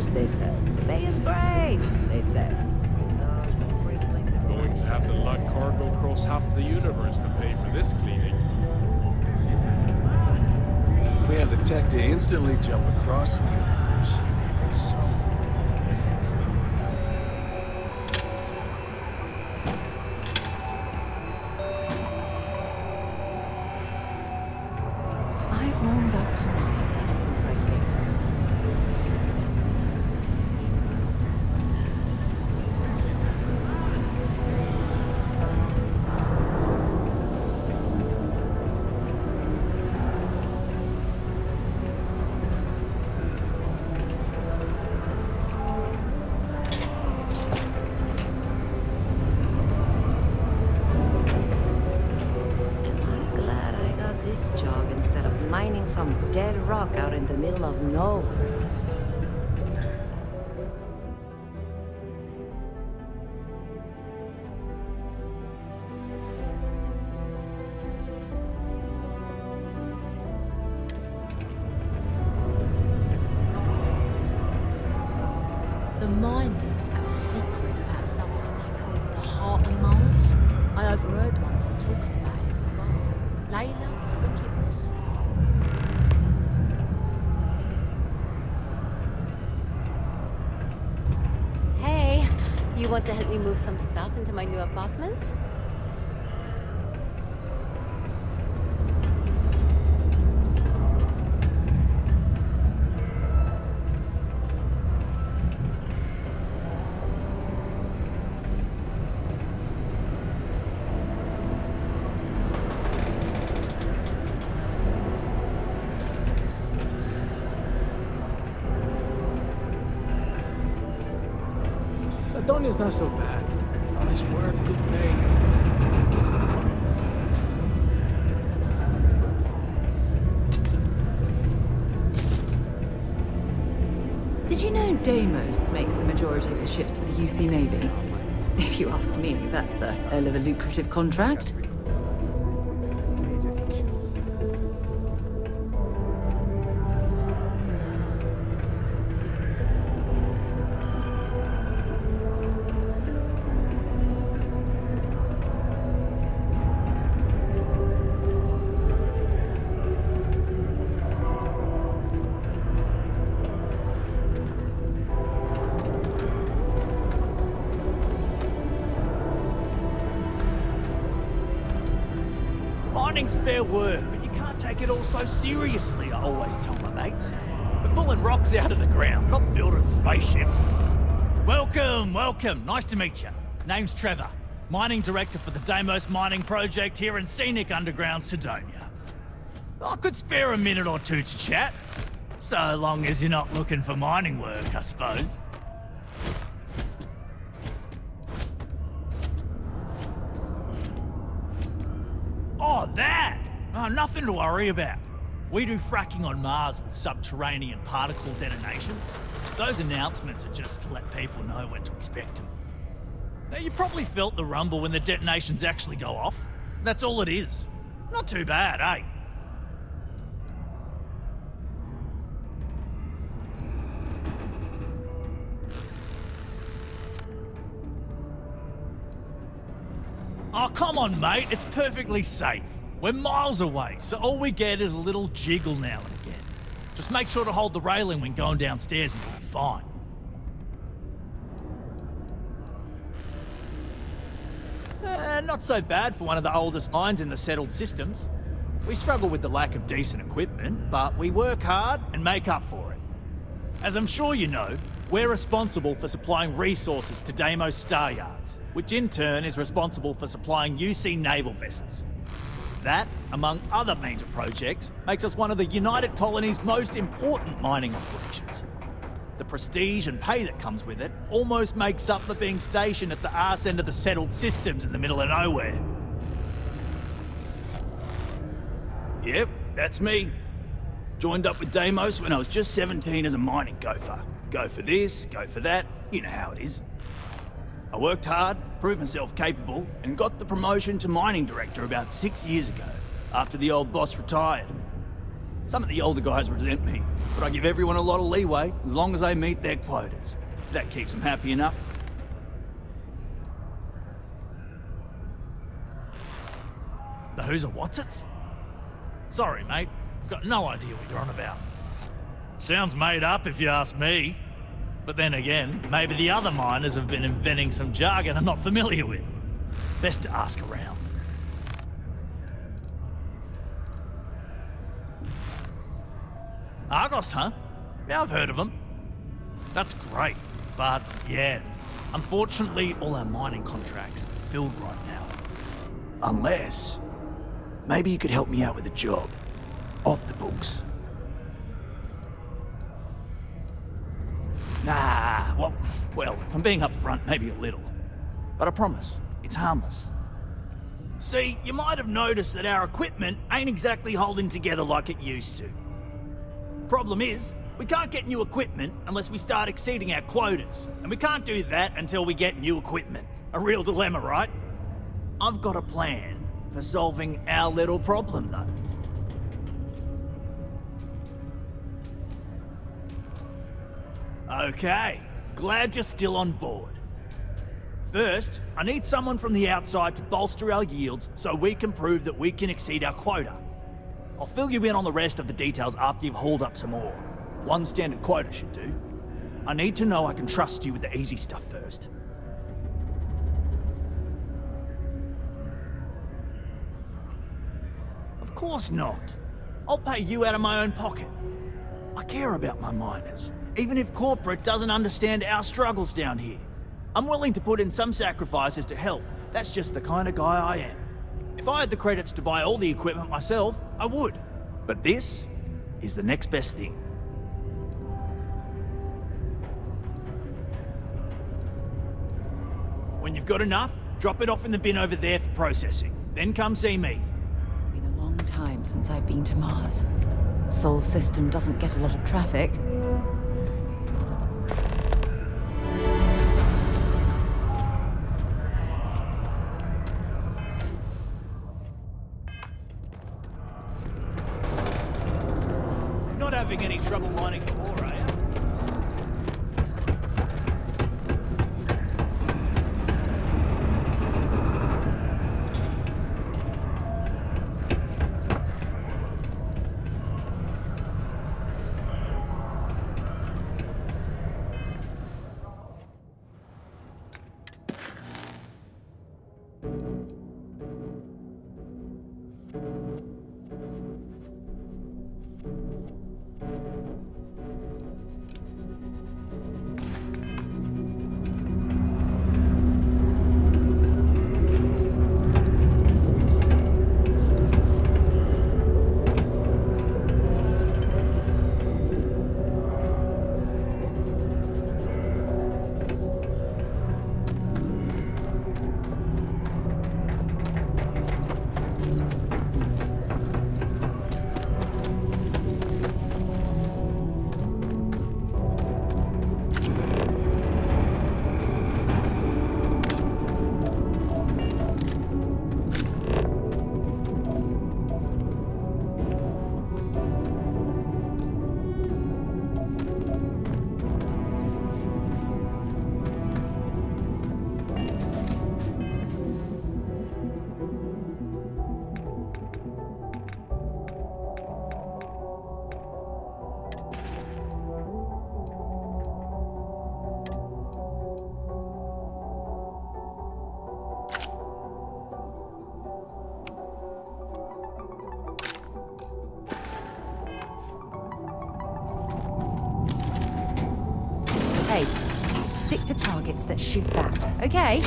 course, they said. The bay is great, they said. Going to have to lug cargo across half the universe to pay for this cleaning. We have the tech to instantly jump across the universe. I think so. I've warmed up to Mars since I came. This job instead of mining some dead rock out in the middle of nowhere. The miners have a secret about something they call the Heart of Mars. I overheard one of them talking about it at the bar. Layla, I think it was. Hey, you want to help me move some stuff into my new apartment? Sadonia's not so bad. Honest work, good pay. Did you know Deimos makes the majority of the ships for the UC Navy? If you ask me, that's a hell of a lucrative contract. Mining's fair work, but you can't take it all so seriously, I always tell my mates. We're pulling rocks out of the ground, not building spaceships. Welcome, welcome. Nice to meet you. Name's Trevor, mining director for the Deimos mining project here in scenic underground Sidonia. I could spare a minute or two to chat, so long as you're not looking for mining work, I suppose. Oh, that! Oh, nothing to worry about. We do fracking on Mars with subterranean particle detonations. Those announcements are just to let people know when to expect them. Now, you probably felt the rumble when the detonations actually go off. That's all it is. Not too bad, eh? Oh, come on, mate. It's perfectly safe. We're miles away, so all we get is a little jiggle now and again. Just make sure to hold the railing when going downstairs and you'll be fine. Not so bad for one of the oldest mines in the settled systems. We struggle with the lack of decent equipment, but we work hard and make up for it. As I'm sure you know, we're responsible for supplying resources to Deimos Star Yards, which in turn is responsible for supplying UC naval vessels. That, among other major projects, makes us one of the United Colony's most important mining operations. The prestige and pay that comes with it almost makes up for being stationed at the arse end of the settled systems in the middle of nowhere. Yep, that's me. Joined up with Deimos when I was just 17 as a mining gopher. Go for this, go for that, you know how it is. I worked hard, proved myself capable, and got the promotion to mining director about 6 years ago, after the old boss retired. Some of the older guys resent me, but I give everyone a lot of leeway as long as they meet their quotas. So that keeps them happy enough. The who's and what's it's? Sorry, mate. I've got no idea what you're on about. Sounds made up if you ask me. But then again, maybe the other miners have been inventing some jargon I'm not familiar with. Best to ask around. AORUS, huh? Yeah, I've heard of them. That's great, but yeah, unfortunately all our mining contracts are filled right now. Unless, maybe you could help me out with a job. Off the books. Nah, well, if I'm being upfront, maybe a little. But I promise, it's harmless. See, you might have noticed that our equipment ain't exactly holding together like it used to. Problem is, we can't get new equipment unless we start exceeding our quotas. And we can't do that until we get new equipment. A real dilemma, right? I've got a plan for solving our little problem, though. Okay, glad you're still on board. First, I need someone from the outside to bolster our yields so we can prove that we can exceed our quota. I'll fill you in on the rest of the details after you've hauled up some ore. One standard quota should do. I need to know I can trust you with the easy stuff first. Of course not. I'll pay you out of my own pocket. I care about my miners, even if corporate doesn't understand our struggles down here. I'm willing to put in some sacrifices to help. That's just the kind of guy I am. If I had the credits to buy all the equipment myself, I would. But this is the next best thing. When you've got enough, drop it off in the bin over there for processing. Then come see me. Been a long time since I've been to Mars. Sol system doesn't get a lot of traffic. Not having any trouble mining the ore, are you? Hey, stick to targets that shoot back, okay?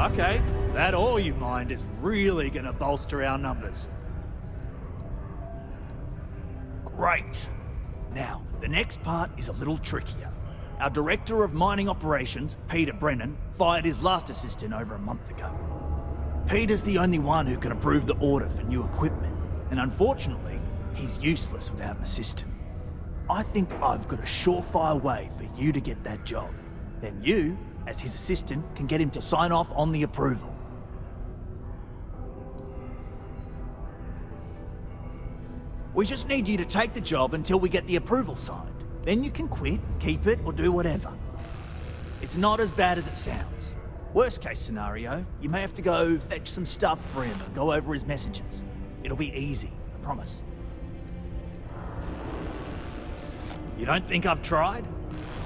Okay, that all you mind is really gonna bolster our numbers. Great. Now, the next part is a little trickier. Our Director of Mining Operations, Peter Brennan, fired his last assistant over a month ago. Peter's the only one who can approve the order for new equipment, and unfortunately, he's useless without an assistant. I think I've got a surefire way for you to get that job. Then you, as his assistant, can get him to sign off on the approval. We just need you to take the job until we get the approval signed. Then you can quit, keep it, or do whatever. It's not as bad as it sounds. Worst case scenario, you may have to go fetch some stuff for him and go over his messages. It'll be easy, I promise. You don't think I've tried?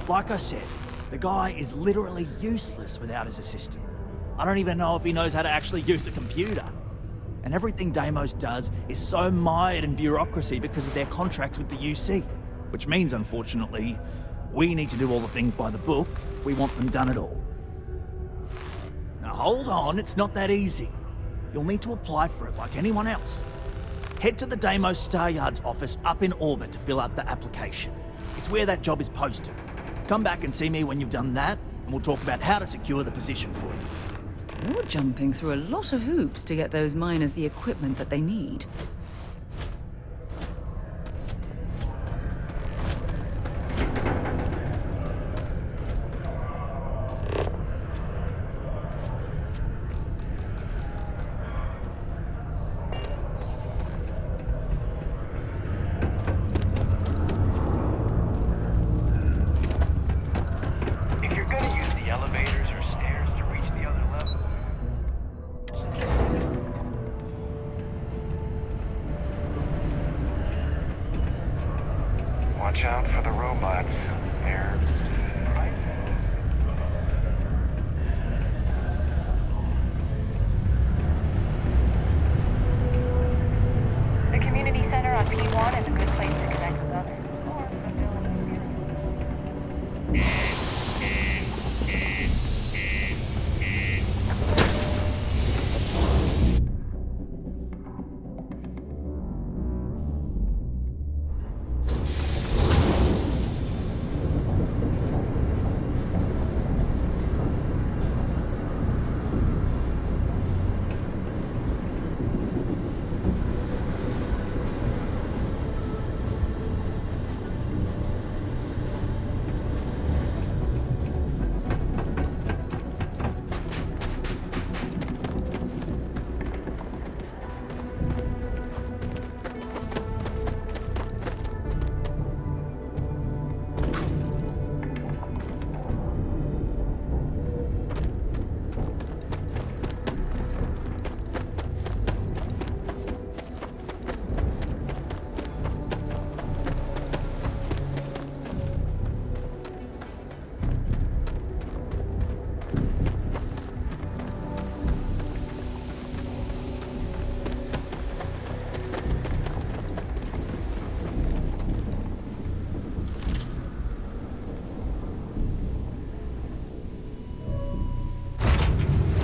Like I said, the guy is literally useless without his assistant. I don't even know if he knows how to actually use a computer. And everything Deimos does is so mired in bureaucracy because of their contracts with the UC. Which means, unfortunately, we need to do all the things by the book if we want them done at all. Now hold on, it's not that easy. You'll need to apply for it like anyone else. Head to the Deimos Star Yard's office up in orbit to fill out the application. It's where that job is posted. Come back and see me when you've done that, and we'll talk about how to secure the position for you. You're jumping through a lot of hoops to get those miners the equipment that they need. If you're gonna use the elevators or stairs to reach the other level, watch out for the robots. They're surprising. The community center on P1 is a good place to connect with others, or fulfill an experience.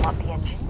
Want the engines?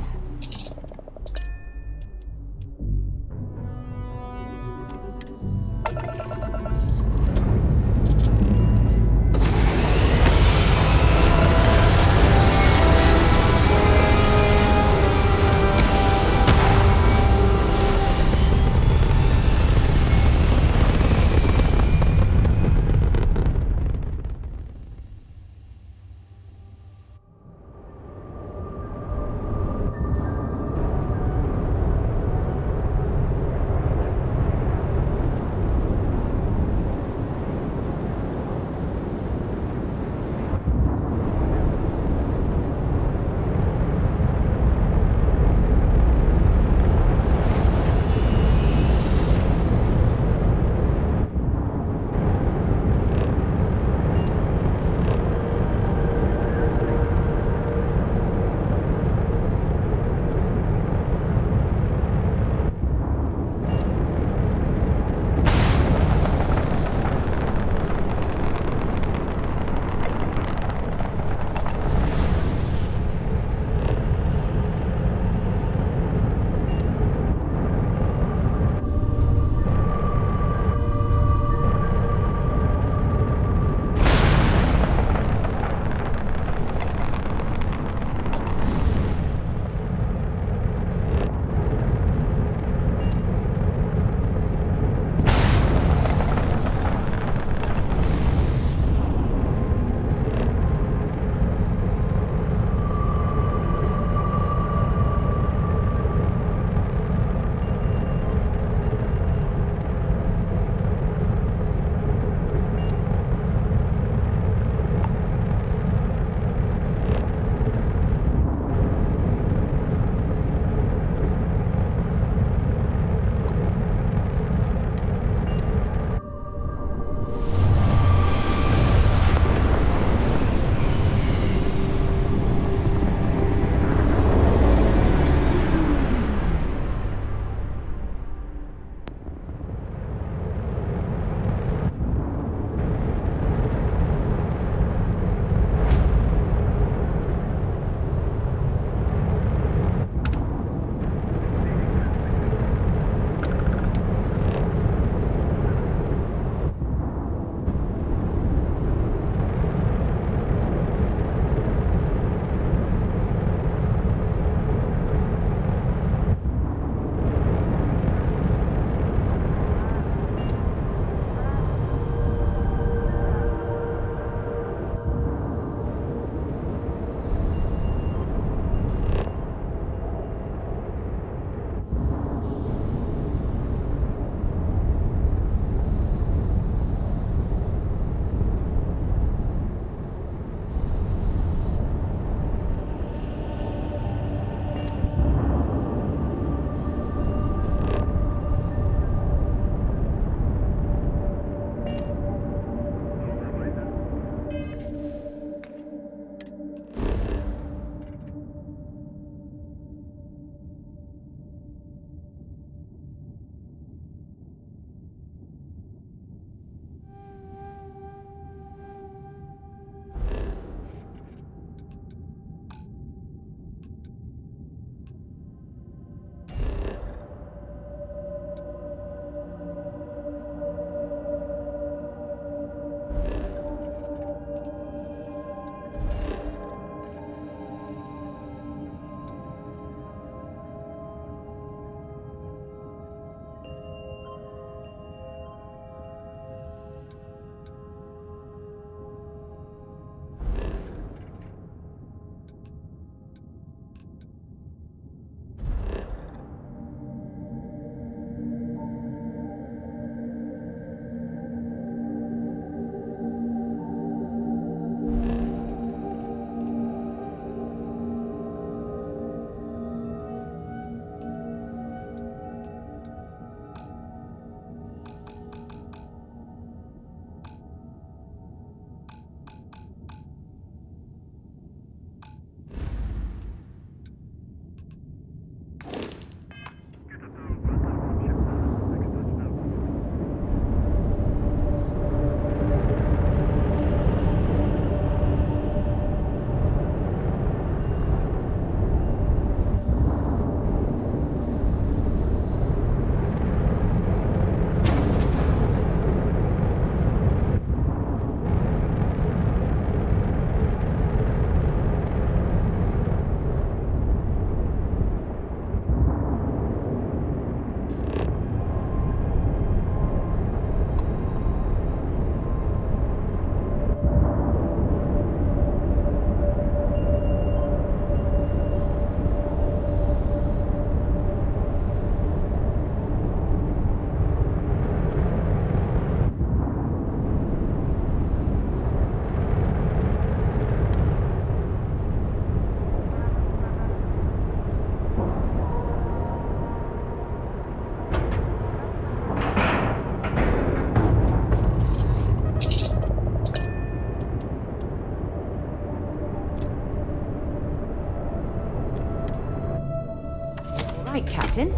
Right, Captain.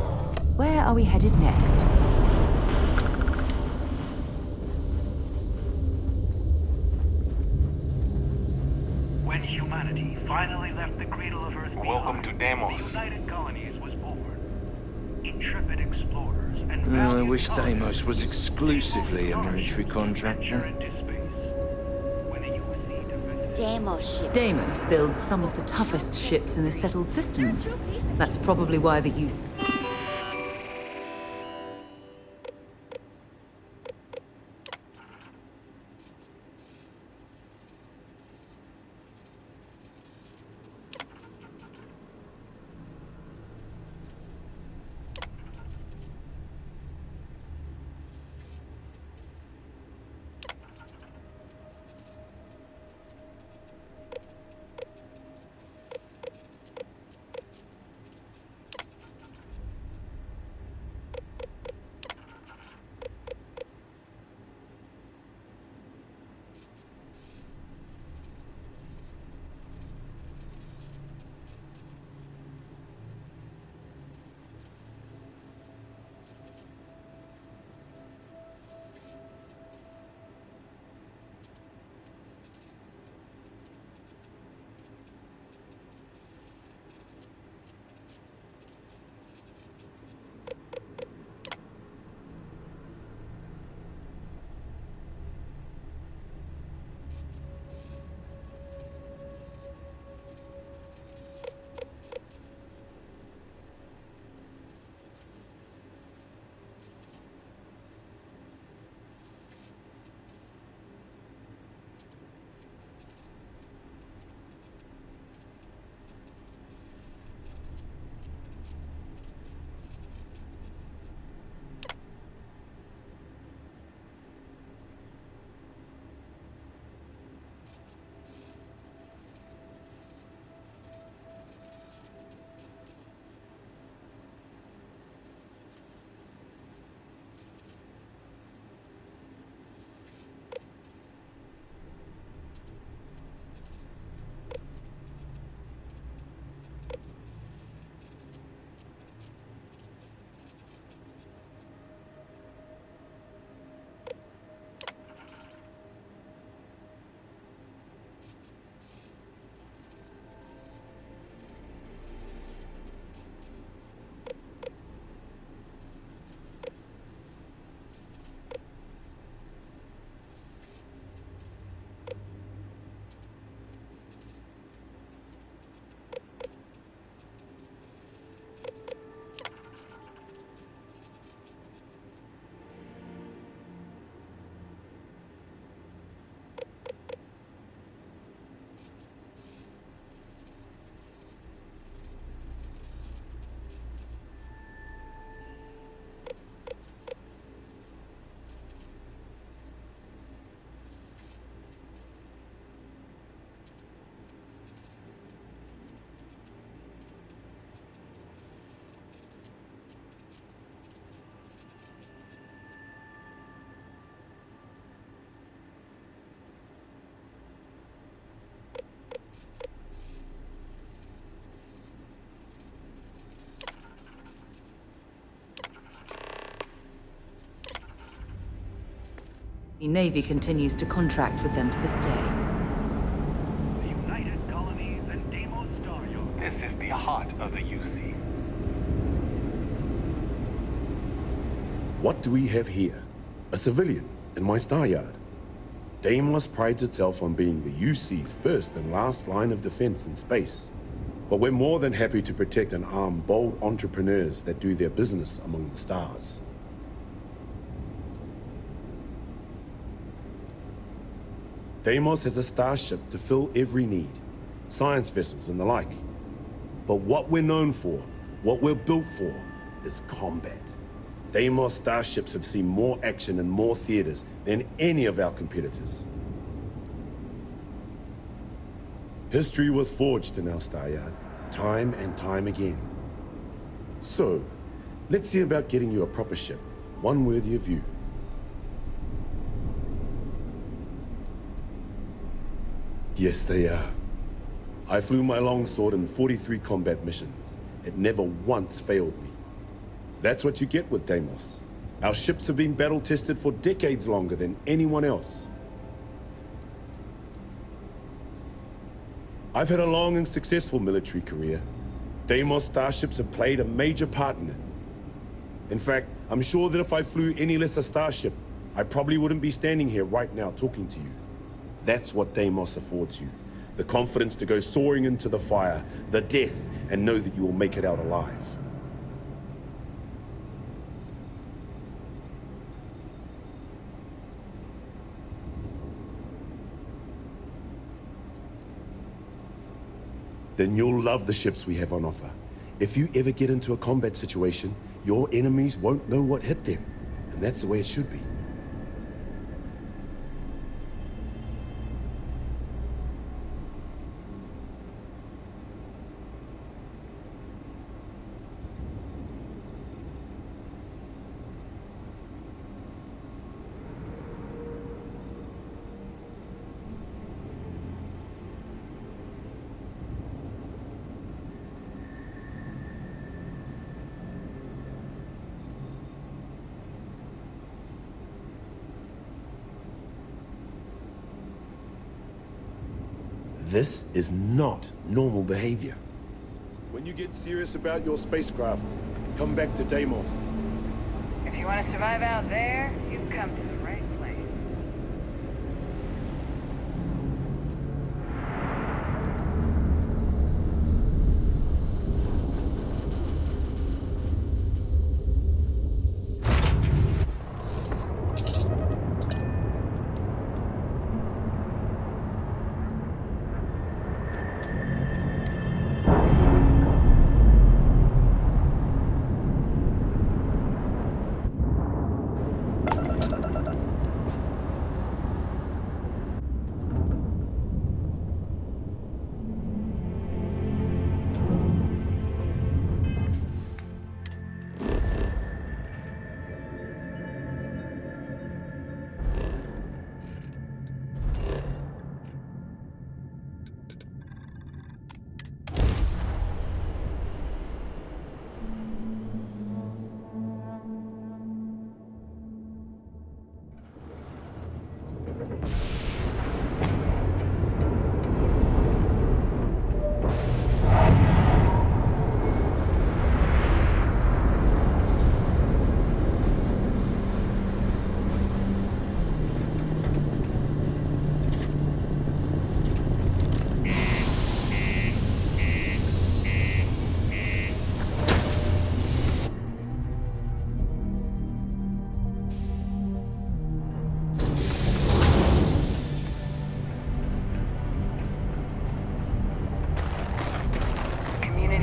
Where are we headed next? When humanity finally left the cradle of Earth behind, Welcome to Deimos. the United Colonies was born. Intrepid explorers and I valiant wish Deimos colonists was exclusively a military venture contractor. into space. When the UC defended Deimos ships. Deimos builds some of the toughest ships in the settled systems. That's probably why the use... The Navy continues to contract with them to this day. the United Colonies and Deimos Staryard. This is the heart of the UC. What do we have here? A civilian in my star yard. Deimos prides itself on being the UC's first and last line of defense in space. But we're more than happy to protect and arm bold entrepreneurs that do their business among the stars. Deimos has a starship to fill every need, science vessels and the like. But what we're known for, what we're built for, is combat. Deimos starships have seen more action in more theaters than any of our competitors. History was forged in our star yard, time and time again. So, let's see about getting you a proper ship, one worthy of you. Yes, they are. I flew my longsword in 43 combat missions, It never once failed me. That's what you get with Deimos. Our ships have been battle-tested for decades longer than anyone else. I've had a long and successful military career. Deimos starships have played a major part in it. In fact, I'm sure that if I flew any lesser starship, I probably wouldn't be standing here right now talking to you. That's what Deimos affords you. The confidence to go soaring into the fire, the death, and know that you will make it out alive. Then you'll love the ships we have on offer. If you ever get into a combat situation, your enemies won't know what hit them. And that's the way it should be. This is not normal behavior. When you get serious about your spacecraft, come back to Deimos. If you want to survive out there, you've come to the right place.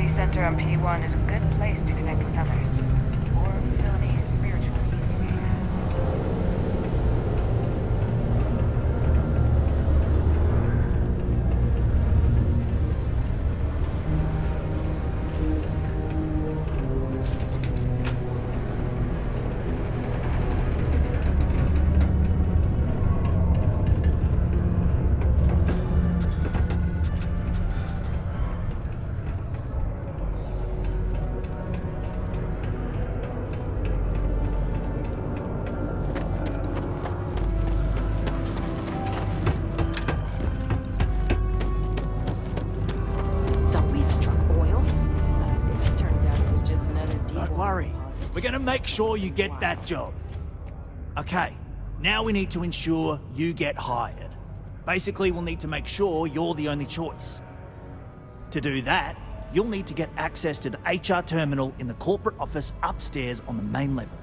Center on P1 is a good place to connect with others. Or fill any spiritual needs you may have. We're gonna make sure you get that job. Okay, now we need to ensure you get hired. Basically, we'll need to make sure you're the only choice. To do that, you'll need to get access to the HR terminal in the corporate office upstairs on the main level.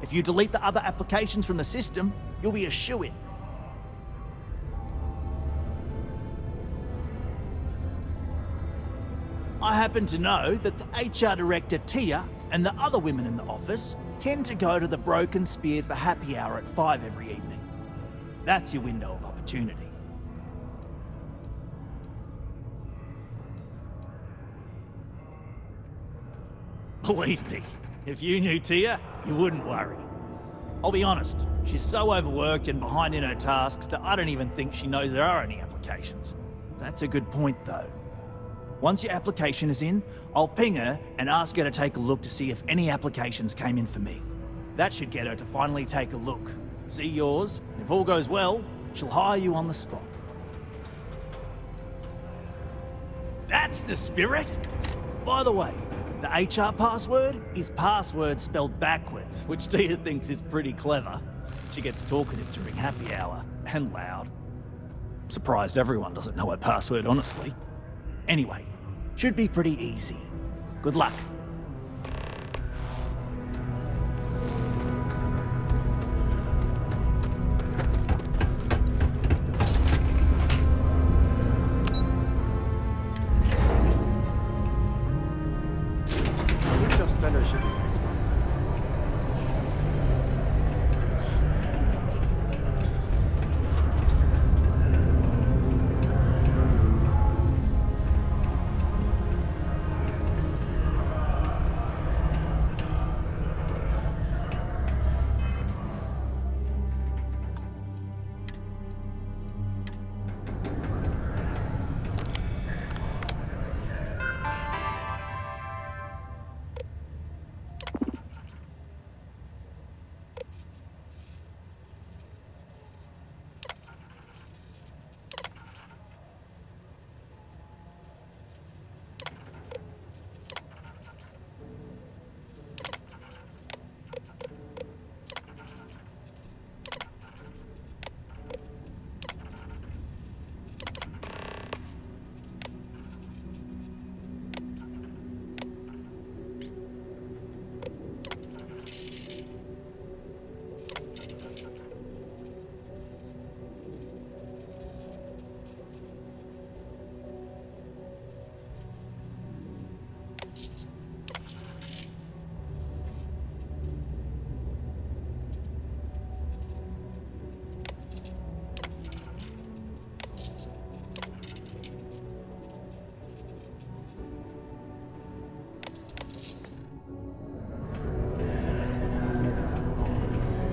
If you delete the other applications from the system, you'll be a shoo-in. I happen to know that the HR director, Tia, and the other women in the office tend to go to the Broken Spear for happy hour at 5 every evening. That's your window of opportunity. Believe me, if you knew Tia, you wouldn't worry. I'll be honest, she's so overworked and behind in her tasks that I don't even think she knows there are any applications. That's a good point, though. Once your application is in, I'll ping her and ask her to take a look to see if any applications came in for me. That should get her to finally take a look, see yours, and if all goes well, she'll hire you on the spot. That's the spirit! By the way, the HR password is password spelled backwards, which Tia thinks is pretty clever. She gets talkative during happy hour, and loud. Surprised everyone doesn't know her password, honestly. Anyway, should be pretty easy. Good luck.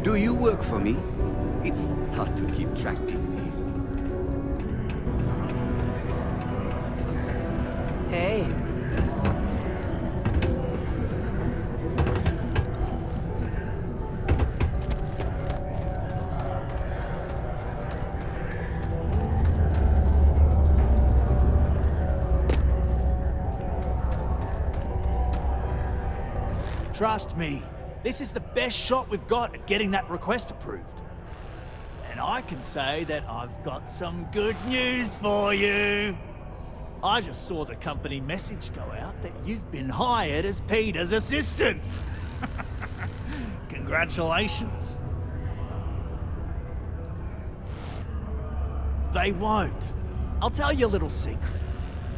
Do you work for me? It's hard to keep track these days. Hey. Trust me, this is the best shot we've got at getting that request approved. And I can say that I've got some good news for you. I just saw the company message go out that you've been hired as Peter's assistant. Congratulations. They won't. I'll tell you a little secret.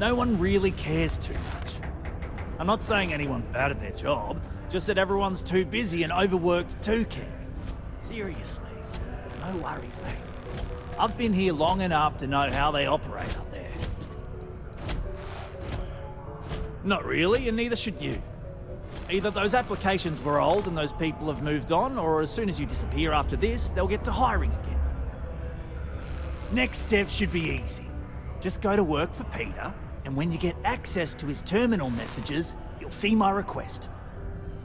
No one really cares too much. I'm not saying anyone's bad at their job, just that everyone's too busy and overworked to care. Seriously, no worries, mate. I've been here long enough to know how they operate up there. Not really, and neither should you. Either those applications were old and those people have moved on, or as soon as you disappear after this, they'll get to hiring again. Next step should be easy. Just go to work for Peter, and when you get access to his terminal messages, you'll see my request.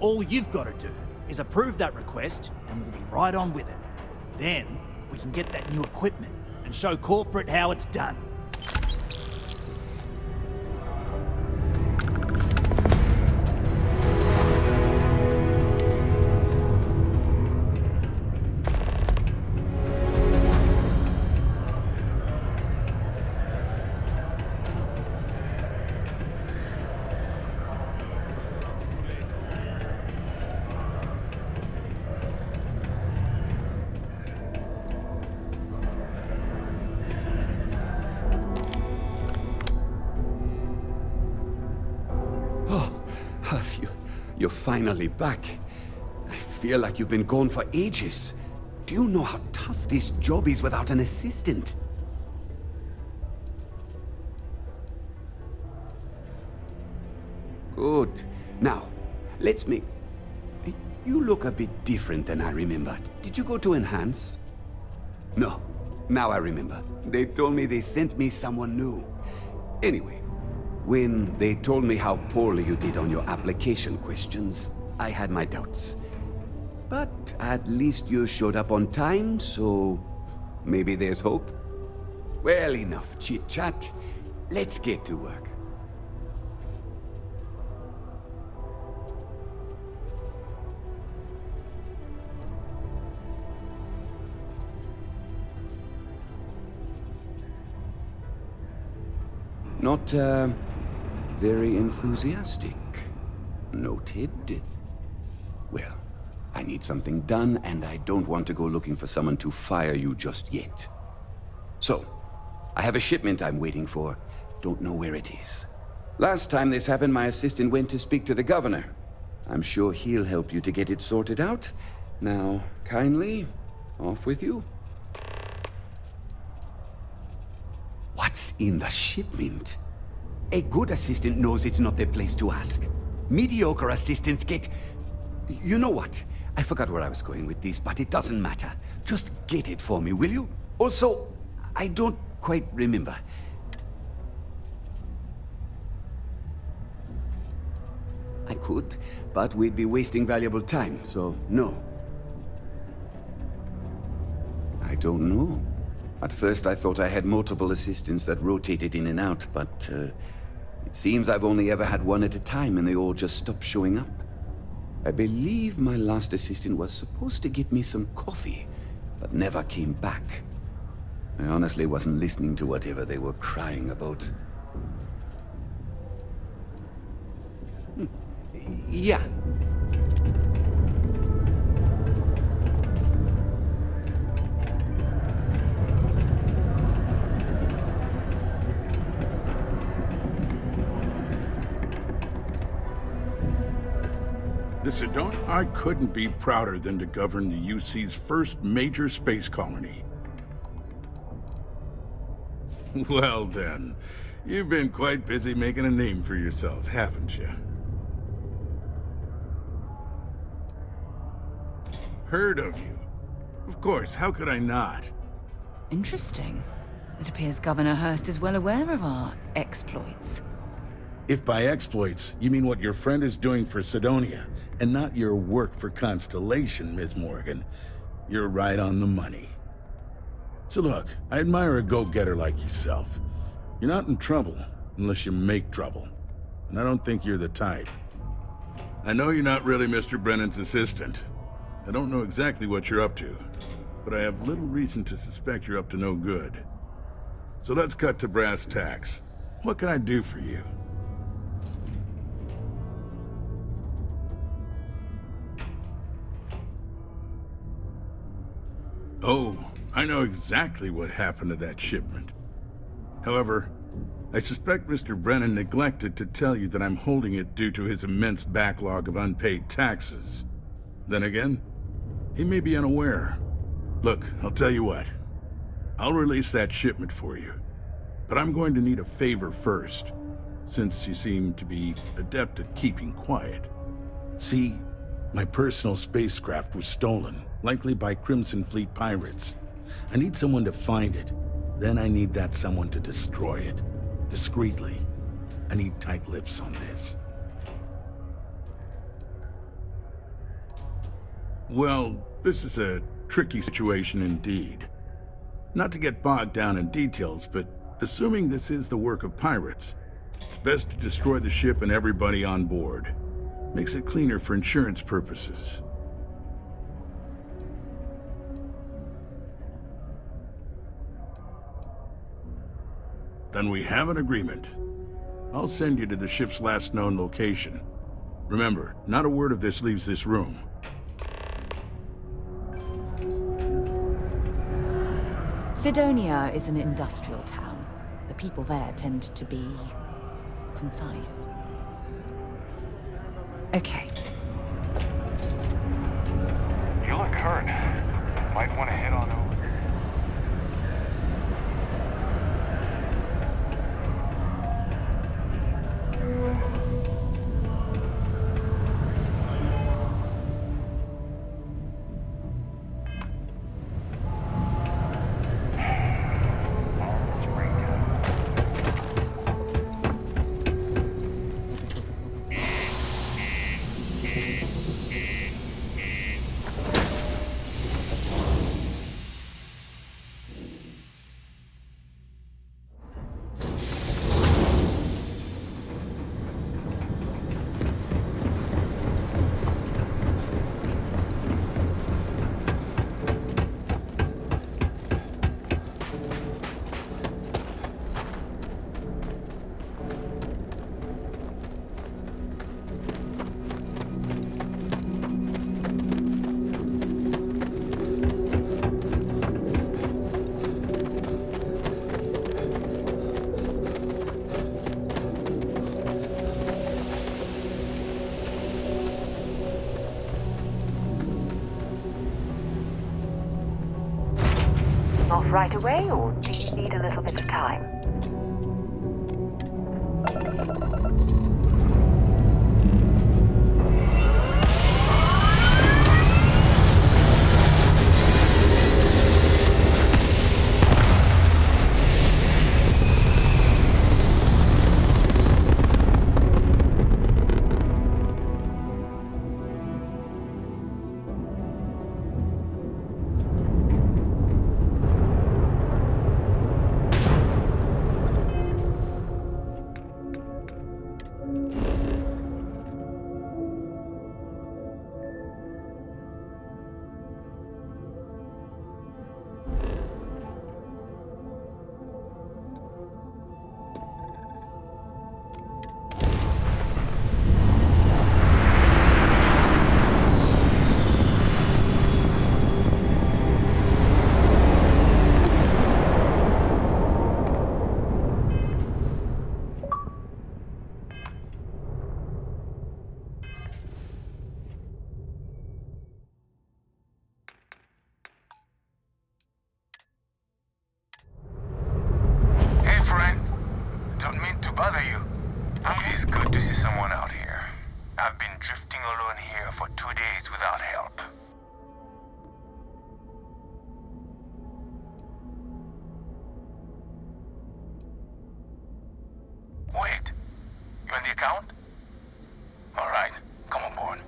All you've got to do is approve that request, and we'll be right on with it. Then, we can get that new equipment and show corporate how it's done. You're finally back. I feel like you've been gone for ages. Do you know how tough this job is without an assistant? Good. Now, let's make... You look a bit different than I remembered. Did you go to Enhance? No. Now I remember. They told me they sent me someone new. Anyway, When they told me how poorly you did on your application questions, I had my doubts. But at least you showed up on time, so maybe there's hope. Well, enough chit-chat. Let's get to work. Not, very enthusiastic. Noted. Well, I need something done, and I don't want to go looking for someone to fire you just yet. So, I have a shipment I'm waiting for. Don't know where it is. Last time this happened, my assistant went to speak to the governor. I'm sure he'll help you to get it sorted out. Now, kindly, off with you. What's in the shipment? A good assistant knows it's not their place to ask. Mediocre assistants get... You know what? I forgot where I was going with this, but it doesn't matter. Just get it for me, will you? Also, I don't quite remember. I could, but we'd be wasting valuable time, so no. I don't know. At first I thought I had multiple assistants that rotated in and out, but it seems I've only ever had one at a time and they all just stopped showing up. I believe my last assistant was supposed to get me some coffee, but never came back. I honestly wasn't listening to whatever they were crying about. Yeah. I couldn't be prouder than to govern the UC's first major space colony. Well then, you've been quite busy making a name for yourself, haven't you? Heard of you. Of course, how could I not? Interesting. It appears Governor Hurst is well aware of our exploits. If by exploits, you mean what your friend is doing for Sidonia, and not your work for Constellation, Ms. Morgan, you're right on the money. So look, I admire a go-getter like yourself. You're not in trouble unless you make trouble, and I don't think you're the type. I know you're not really Mr. Brennan's assistant. I don't know exactly what you're up to, but I have little reason to suspect you're up to no good. So let's cut to brass tacks. What can I do for you? Oh, I know exactly what happened to that shipment. However, I suspect Mr. Brennan neglected to tell you that I'm holding it due to his immense backlog of unpaid taxes. Then again, he may be unaware. Look, I'll tell you what. I'll release that shipment for you. But I'm going to need a favor first, since you seem to be adept at keeping quiet. See, my personal spacecraft was stolen, likely by Crimson Fleet pirates. I need someone to find it. Then I need that someone to destroy it. Discreetly. I need tight lips on this. Well, this is a tricky situation indeed. Not to get bogged down in details, but assuming this is the work of pirates, it's best to destroy the ship and everybody on board. Makes it cleaner for insurance purposes. Then we have an agreement. I'll send you to the ship's last known location. Remember, not a word of this leaves this room. Sidonia is an industrial town. The people there tend to be concise. Okay. You look hurt. Might want to head on over. off right away, or do you need a little bit of time? bother you. It's good to see someone out here. I've been drifting alone here for 2 days without help. Wait, you on the account? Alright, come on board.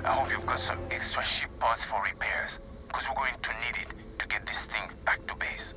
I hope you've got some extra ship parts for repairs, because we're going to need it to get this thing back to base.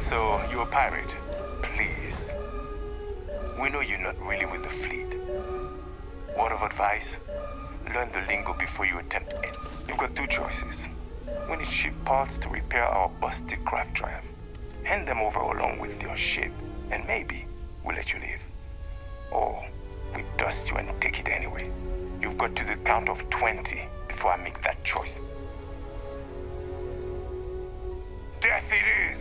So, you're a pirate. Please. We know you're not really with the fleet. Word of advice? Learn the lingo before you attempt it. You've got two choices. We need ship parts to repair our busted craft drive. Hand them over along with your ship, and maybe we'll let you live. Or we dust you and take it anyway. You've got to the count of 20 before I make that choice. Death it is!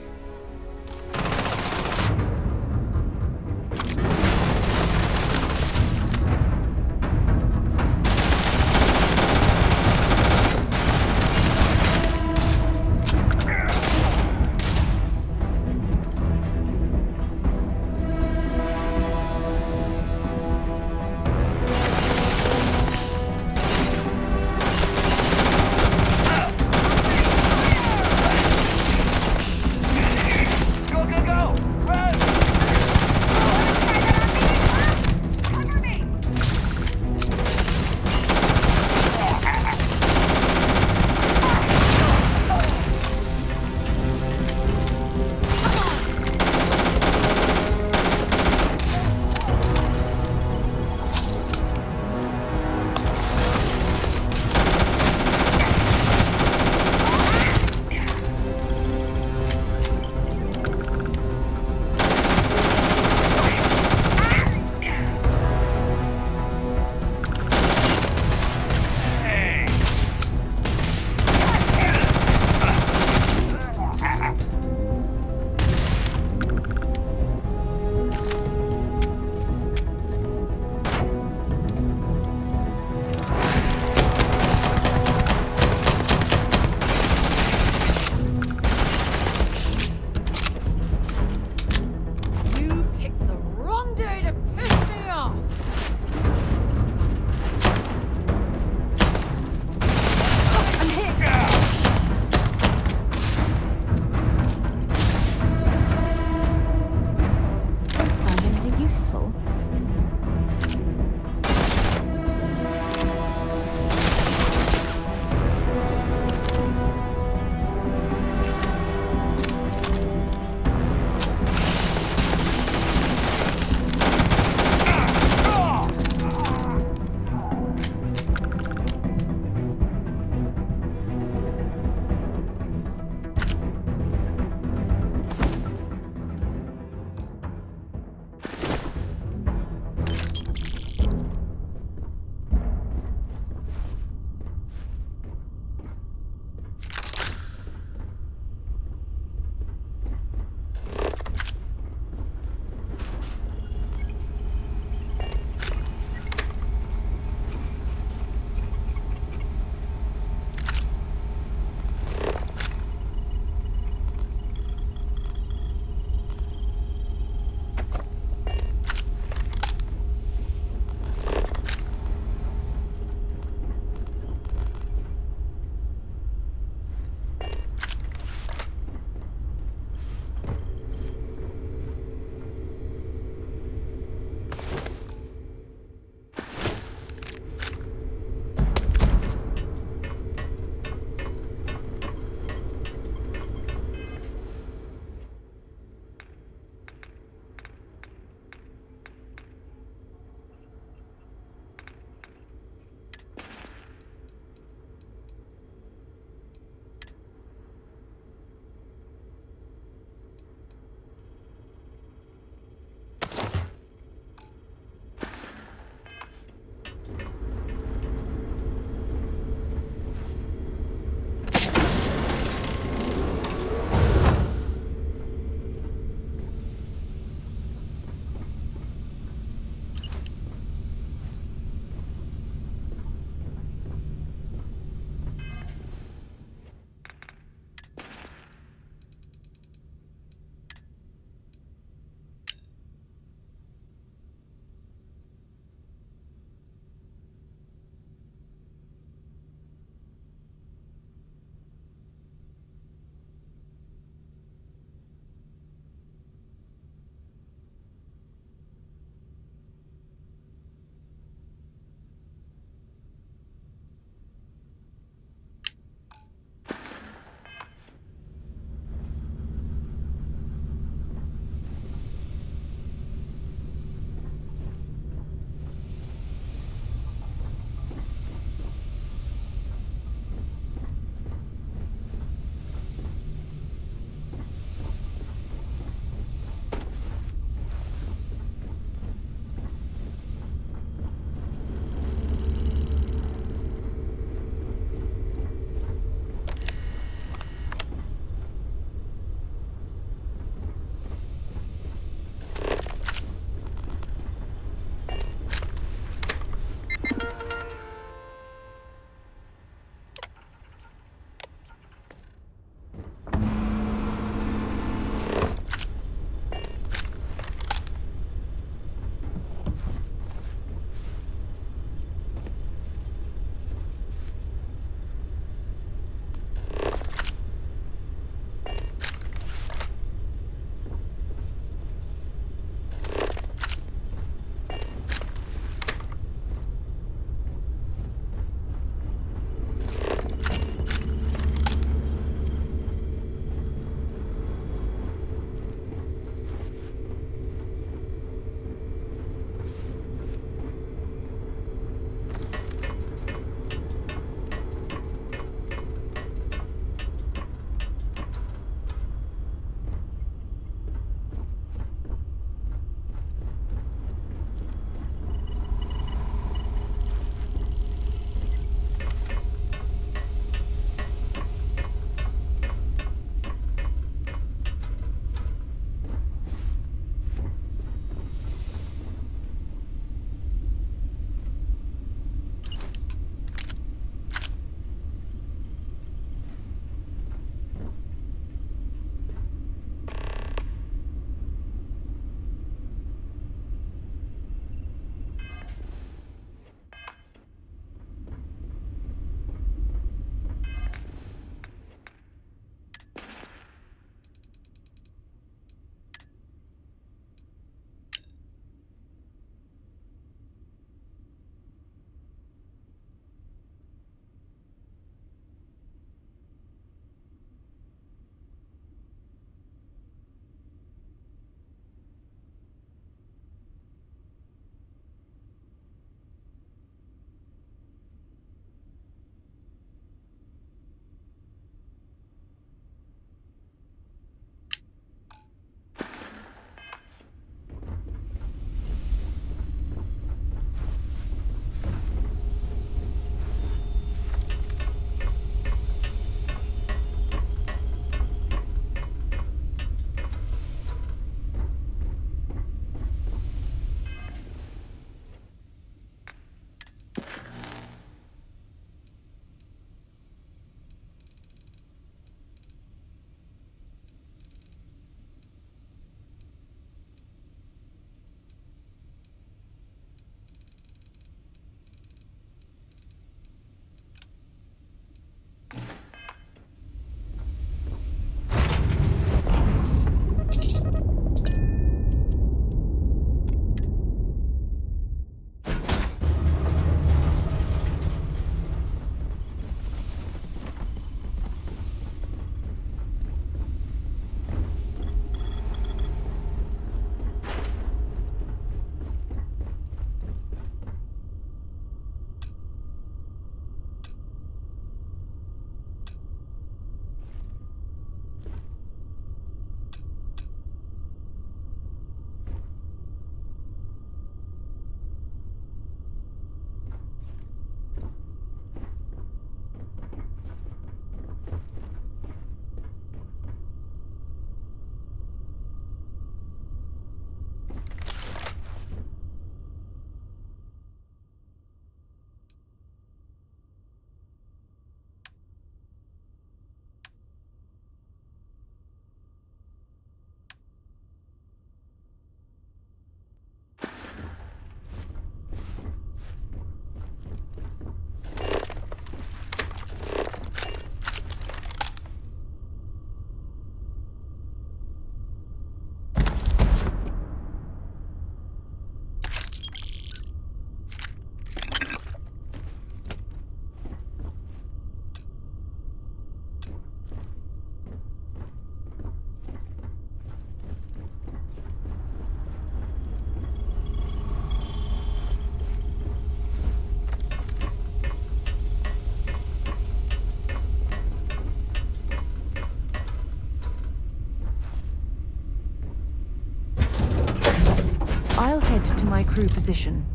I'll head to my crew position.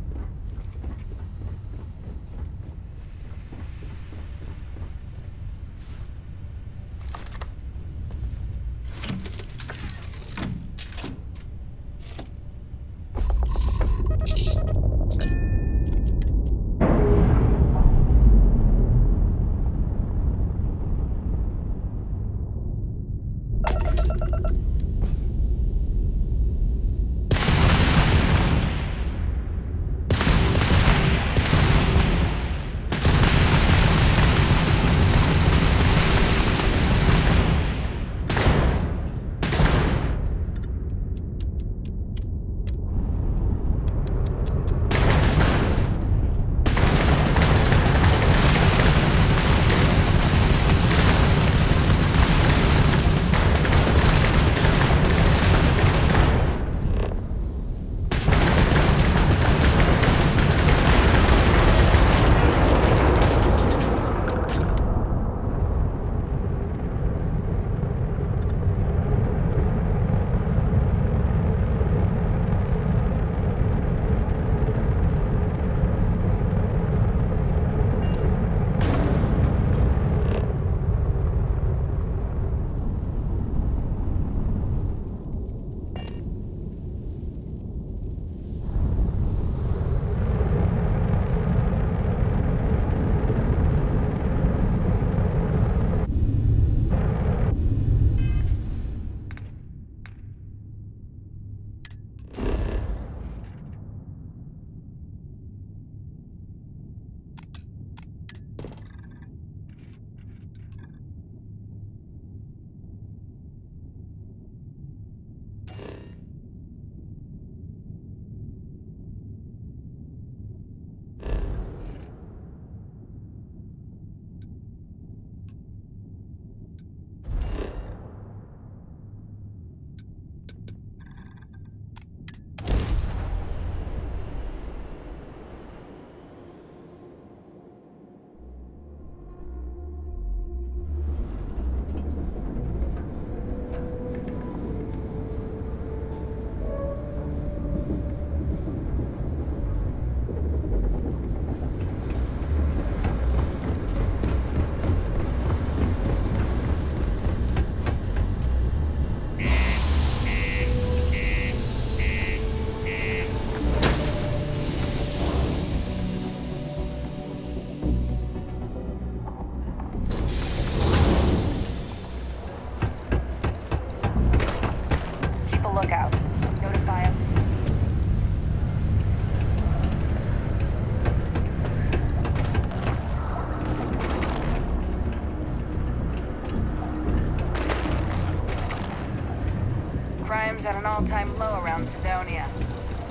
Crime's at an all-time low around Sidonia.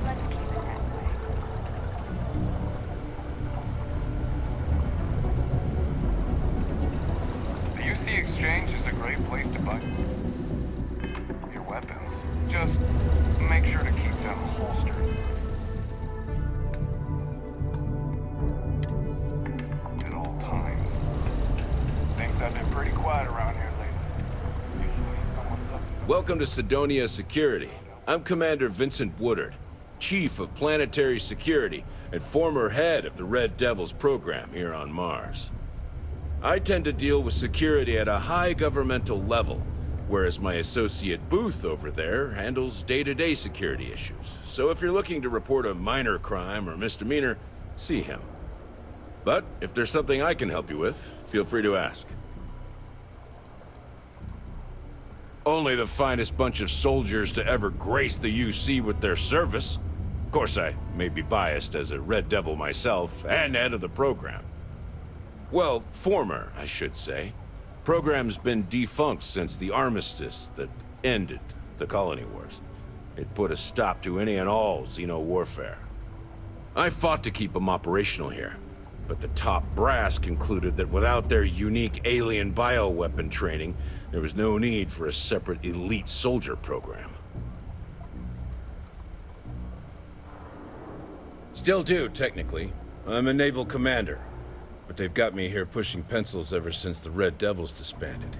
Let's keep it that way. The UC Exchange is a great place to buy your weapons. Just make sure to keep them holstered. At all times. Things have been pretty quiet around here lately. Usually someone's up to something. Welcome to Sidonia Security. I'm Commander Vincent Woodard, Chief of Planetary Security and former head of the Red Devils program here on Mars. I tend to deal with security at a high governmental level, whereas my associate Booth over there handles day-to-day security issues. So if you're looking to report a minor crime or misdemeanor, see him. But if there's something I can help you with, feel free to ask. Only the finest bunch of soldiers to ever grace the UC with their service. Of course, I may be biased as a Red Devil myself, and head of the program. Well, former, I should say. Program's been defunct since the armistice that ended the colony wars. It put a stop to any and all Xeno warfare. I fought to keep them operational here, but the top brass concluded that without their unique alien bioweapon training, there was no need for a separate elite soldier program. Still do, technically. I'm a naval commander. But they've got me here pushing pencils ever since the Red Devils disbanded.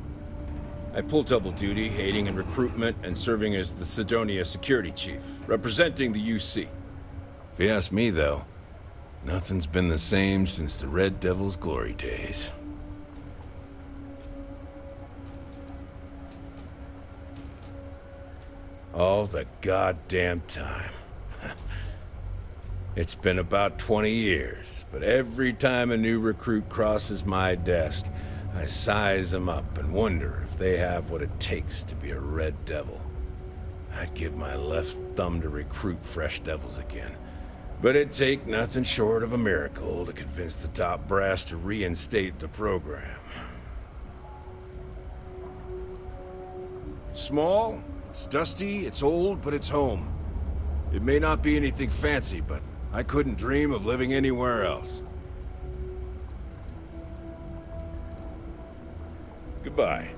I pull double duty, aiding in recruitment and serving as the Cydonia security chief, representing the UC. If you ask me, though, nothing's been the same since the Red Devil's glory days. All the goddamn time. It's been about 20 years, but every time a new recruit crosses my desk, I size them up and wonder if they have what it takes to be a Red Devil. I'd give my left thumb to recruit fresh devils again, but it'd take nothing short of a miracle to convince the top brass to reinstate the program. It's small, it's dusty, it's old, but it's home. It may not be anything fancy, but I couldn't dream of living anywhere else. Goodbye.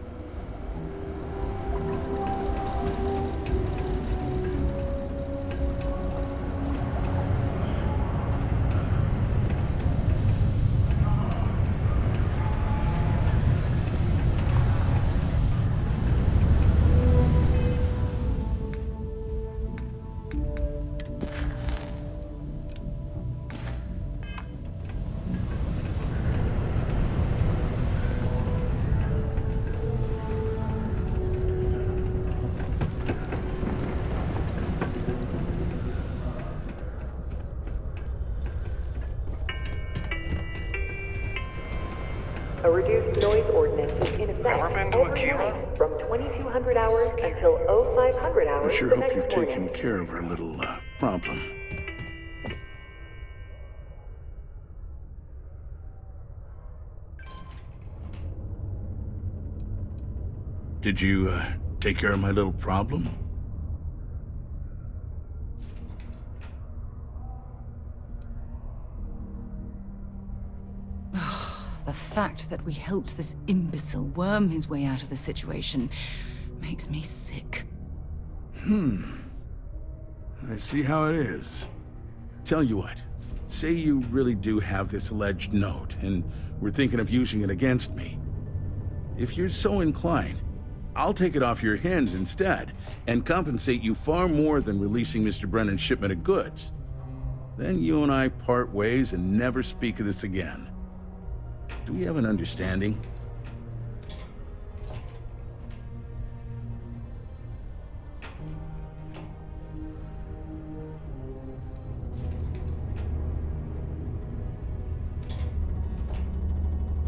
A reduced noise ordinance is in effect overnight from 2200 hours until 0500 hours. I sure the hope next you've morning. taken care of our little problem. Did you take care of my little problem? The fact that we helped this imbecile worm his way out of the situation makes me sick. I see how it is. Tell you what, say you really do have this alleged note, and we're thinking of using it against me. If you're so inclined, I'll take it off your hands instead, and compensate you far more than releasing Mr. Brennan's shipment of goods. Then you and I part ways and never speak of this again. Do we have an understanding?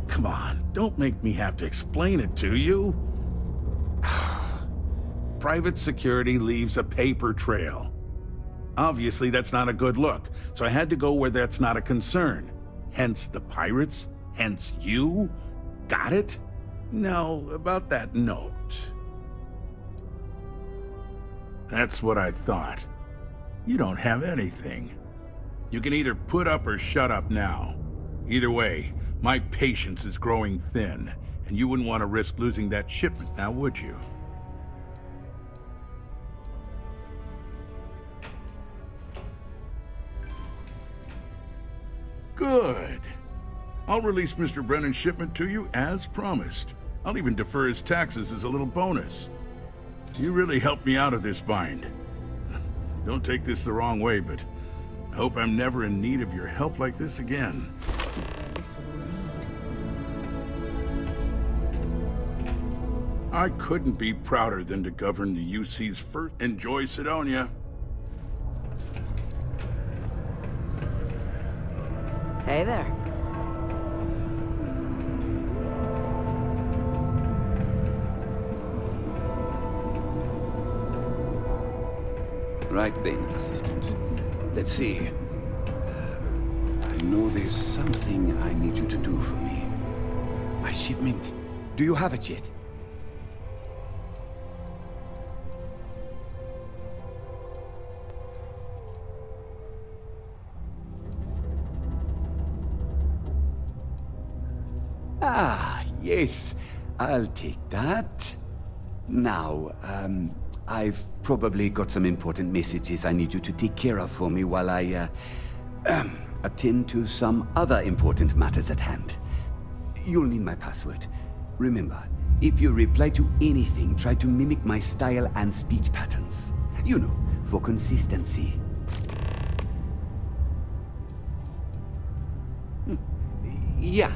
Come on, don't make me have to explain it to you. Private security leaves a paper trail. Obviously, that's not a good look, so I had to go where that's not a concern. Hence the pirates. Hence you? Got it? Now, about that note. That's what I thought. You don't have anything. You can either put up or shut up now. Either way, my patience is growing thin, and you wouldn't want to risk losing that shipment now, would you? Good. I'll release Mr. Brennan's shipment to you as promised. I'll even defer his taxes as a little bonus. You really helped me out of this bind. Don't take this the wrong way, but I hope I'm never in need of your help like this again. This will lead. I couldn't be prouder than to govern the UC's first. Enjoy Cydonia. Hey there. Right then, Assistant. Let's see. I know there's something I need you to do for me. My shipment. Do you have it yet? Ah, yes. I'll take that. Now, I've probably got some important messages I need you to take care of for me while I, attend to some other important matters at hand. You'll need my password. Remember, If you reply to anything, try to mimic my style and speech patterns. You know, for consistency. Yeah,